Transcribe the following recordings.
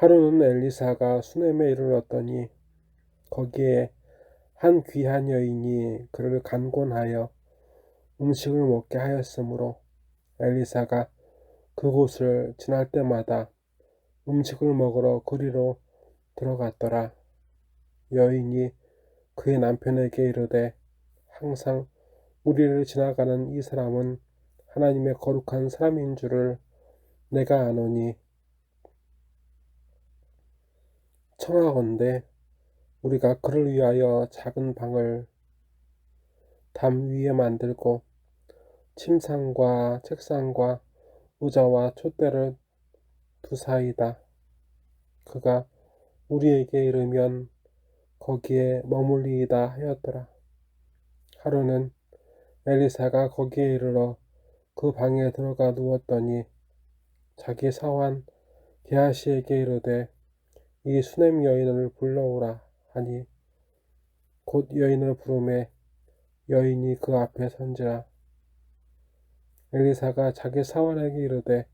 하루는 엘리사가 수넴에 이르렀더니 거기에 한 귀한 여인이 그를 간곤하여 음식을 먹게 하였으므로 엘리사가 그곳을 지날 때마다 음식을 먹으러 그리로 들어갔더라. 여인이 그의 남편에게 이르되 항상 우리를 지나가는 이 사람은 하나님의 거룩한 사람인 줄을 내가 아노니 청하건대 우리가 그를 위하여 작은 방을 담 위에 만들고 침상과 책상과 의자와 촛대를 두사이다. 그가 우리에게 이르면 거기에 머물리이다 하였더라. 하루는 엘리사가 거기에 이르러 그 방에 들어가 누웠더니 자기 사환 게하시에게 이르되 이 수넴 여인을 불러오라 하니 곧 여인을 부르매 여인이 그 앞에 선지라. 엘리사가 자기 사환에게 이르되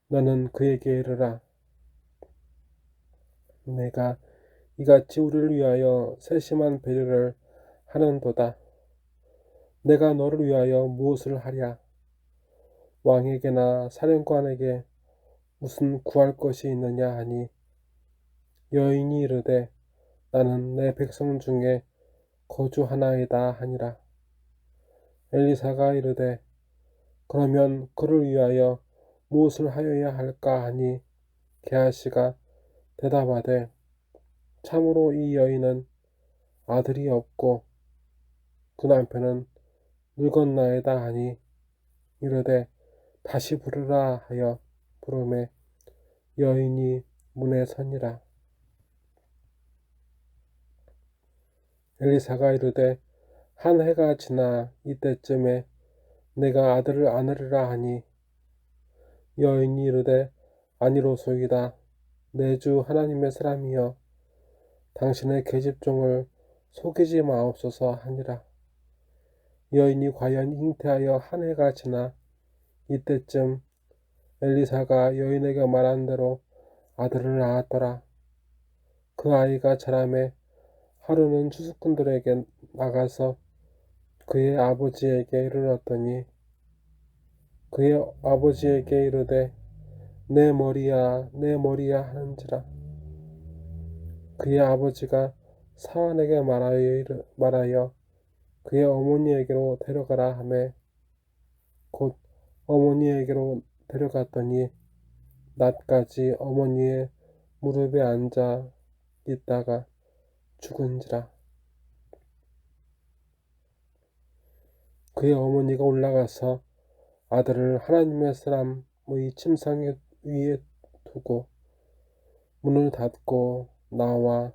너는 그에게 이르라. 내가 이같이 우리를 위하여 세심한 배려를 하는도다. 내가 너를 위하여 무엇을 하랴? 왕에게나 사령관에게 무슨 구할 것이 있느냐 하니 여인이 이르되 나는 내 백성 중에 거주하나이다 하니라. 엘리사가 이르되 그러면 그를 위하여 무엇을 하여야 할까 하니 게하시가 대답하되 참으로 이 여인은 아들이 없고 그 남편은 늙었나이다 하니 이르되 다시 부르라 하여 부르매 여인이 문에 서니라. 엘리사가 이르되 한 해가 지나 이때쯤에 내가 아들을 안으리라 하니 여인이 이르되 아니로소이다. 내 주 하나님의 사람이여 당신의 계집종을 속이지 마옵소서 하니라. 여인이 과연 잉태하여 한 해가 지나 이때쯤 엘리사가 여인에게 말한 대로 아들을 낳았더라. 그 아이가 자라매 하루는 추수꾼들에게 나가서 그의 아버지에게 이르렀더니 그의 아버지에게 이르되 내 머리야 내 머리야 하는지라. 그의 아버지가 사환에게 말하여 그의 어머니에게로 데려가라 하매 곧 어머니에게로 데려갔더니 낮까지 어머니의 무릎에 앉아 있다가 죽은지라. 그의 어머니가 올라가서 아들을 하나님의 사람의 침상 위에 두고 문을 닫고 나와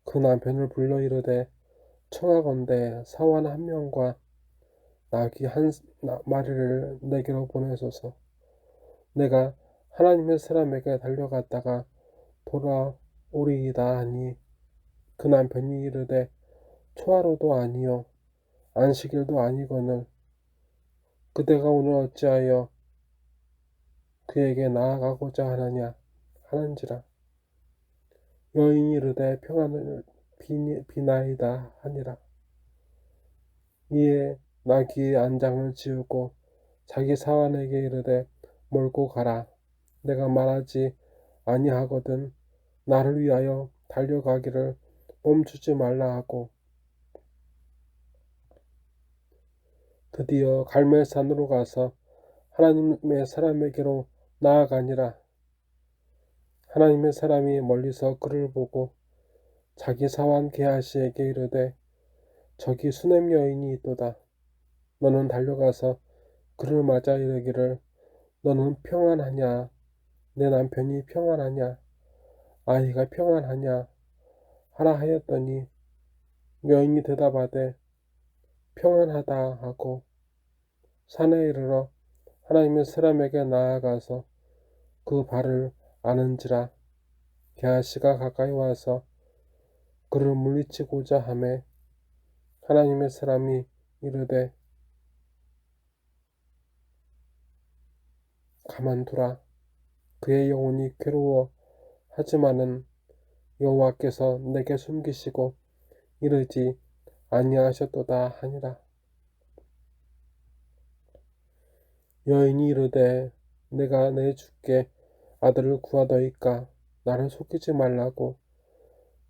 그 남편을 불러 이르되 청하건대 사환 한 명과 나귀 한 마리를 내게로 보내소서. 내가 하나님의 사람에게 달려갔다가 돌아오리이다 하니 그 남편이 이르되 초하루도 아니요 안식일도 아니거늘 그대가 오늘 어찌하여 그에게 나아가고자 하느냐 하는지라. 여인이 이르되 평안을 비나이다 하니라. 이에 나귀의 안장을 지우고 자기 사환에게 이르되 몰고 가라. 내가 말하지 아니하거든 나를 위하여 달려가기를 멈추지 말라 하고 드디어 갈멜산으로 가서 하나님의 사람에게로 나아가니라. 하나님의 사람이 멀리서 그를 보고 자기 사환 게하시에게 이르되 저기 수넴 여인이 있도다. 너는 달려가서 그를 맞아 이르기를 너는 평안하냐? 내 남편이 평안하냐? 아이가 평안하냐? 하라 하였더니 여인이 대답하되 평안하다 하고 산에 이르러 하나님의 사람에게 나아가서 그 발을 아는지라. 게하시가 가까이 와서 그를 물리치고자 하매 하나님의 사람이 이르되 가만두라. 그의 영혼이 괴로워 하지만은 여호와께서 내게 숨기시고 이르지 아니하셨도다 하니라. 여인이 이르되 내가 내 주께 아들을 구하더이까 나를 속이지 말라고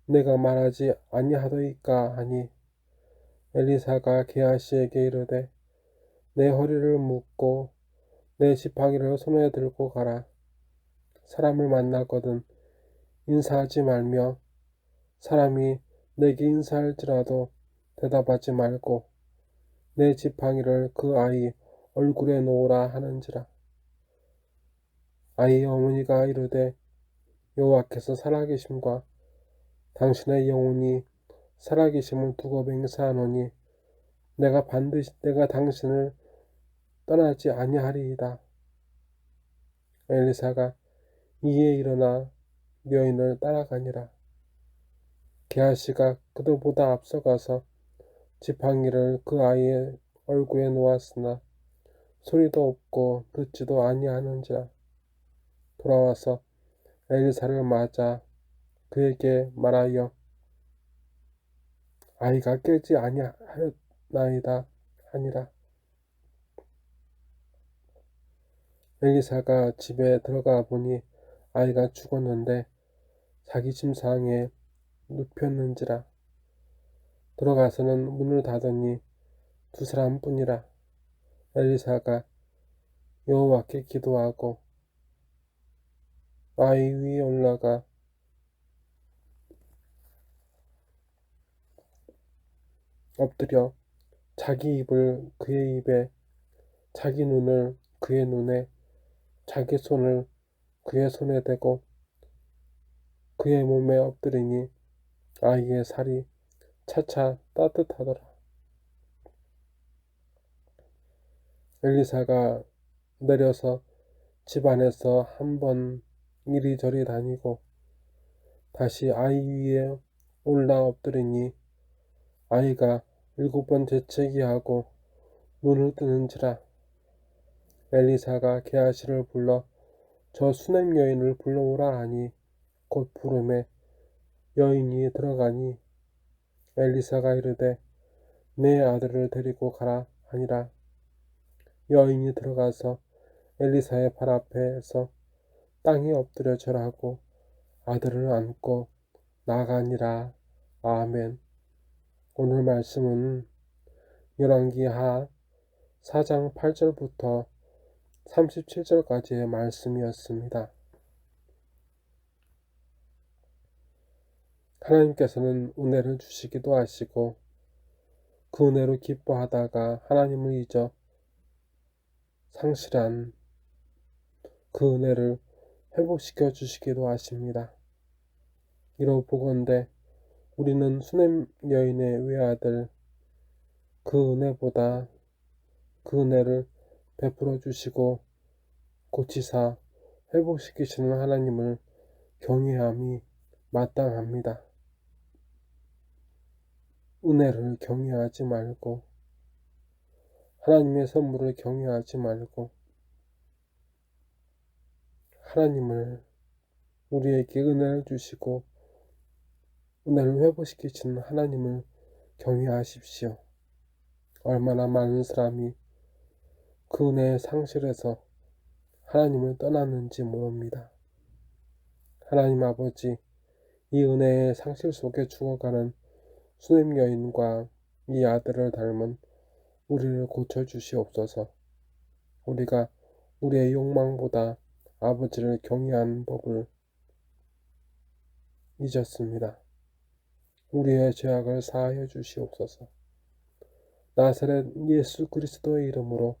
내가 말하지 아니하더이까 하니 엘리사가 게하시에게 이르되 내 허리를 묶고 내 지팡이를 손에 들고 가라. 사람을 만나거든 인사하지 말며 사람이 내게 인사할지라도 대답하지 말고 내 지팡이를 그 아이 얼굴에 놓으라 하는지라. 아이의 어머니가 이르되 여호와께서 살아계심과 당신의 영혼이 살아계심을 두고 맹세하노니 내가 당신을 떠나지 아니하리이다. 엘리사가 이에 일어나 여인을 따라가니라. 게하시가 그들보다 앞서가서 지팡이를 그 아이의 얼굴에 놓았으나 소리도 없고 듣지도 아니하는지라. 돌아와서 엘리사를 맞아 그에게 말하여 아이가 깨지 아니하였나이다 하니라. 엘리사가 집에 들어가 보니 아이가 죽었는데 자기 침상에 눕혔는지라. 들어가서는 문을 닫으니 두 사람뿐이라. 엘리사가 여호와께 기도하고 아이 위에 올라가 엎드려 자기 입을 그의 입에 자기 눈을 그의 눈에 자기 손을 그의 손에 대고 그의 몸에 엎드리니 아이의 살이 차차 따뜻하더라. 엘리사가 내려서 집 안에서 한 번 이리저리 다니고 다시 아이 위에 올라 엎드리니 아이가 7번 재채기 하고 눈을 뜨는지라. 엘리사가 게하시를 불러 저 수냄 여인을 불러오라 하니 곧 부르매 여인이 들어가니 엘리사가 이르되 내 아들을 데리고 가라 하니라. 여인이 들어가서 엘리사의 발 앞에서 땅에 엎드려 절하고 아들을 안고 나가니라. 아멘. 오늘 말씀은 열왕기하 4장 8절부터 37절까지의 말씀이었습니다. 하나님께서는 은혜를 주시기도 하시고 그 은혜로 기뻐하다가 하나님을 잊어 상실한 그 은혜를 회복시켜 주시기도 하십니다. 이러보건대 우리는 수냄 여인의 외아들 그 은혜보다 그 은혜를 베풀어 주시고 고치사 회복시키시는 하나님을 경외함이 마땅합니다. 은혜를 경외하지 말고 하나님의 선물을 경외하지 말고 하나님을 우리에게 은혜를 주시고 은혜를 회복시키시는 하나님을 경외하십시오. 얼마나 많은 사람이 그 은혜의 상실에서 하나님을 떠났는지 모릅니다. 하나님 아버지, 이 은혜의 상실 속에 죽어가는 수냄 여인과 이 아들을 닮은 우리를 고쳐주시옵소서. 우리가 우리의 욕망보다 아버지를 경외하는 법을 잊었습니다. 우리의 죄악을 사하여 주시옵소서. 나사렛 예수 그리스도의 이름으로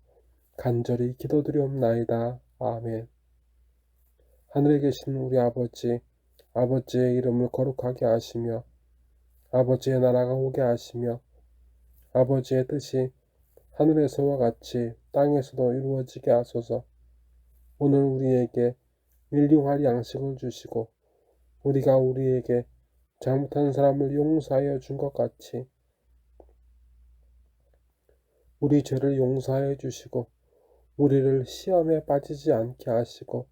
간절히 기도드리옵나이다. 아멘. 하늘에 계신 우리 아버지, 아버지의 이름을 거룩하게 하시며 아버지의 나라가 오게 하시며 아버지의 뜻이 하늘에서와 같이 땅에서도 이루어지게 하소서. 오늘 우리에게 일용할 양식을 주시고 우리가 우리에게 잘못한 사람을 용서하여 준 것 같이 우리 죄를 용서하여 주시고 우리를 시험에 빠지지 않게 하시고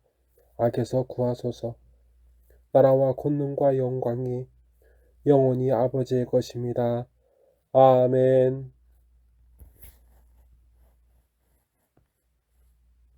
악에서 구하소서. 나라와 권능과 영광이 영원히 아버지의 것입니다. 아멘.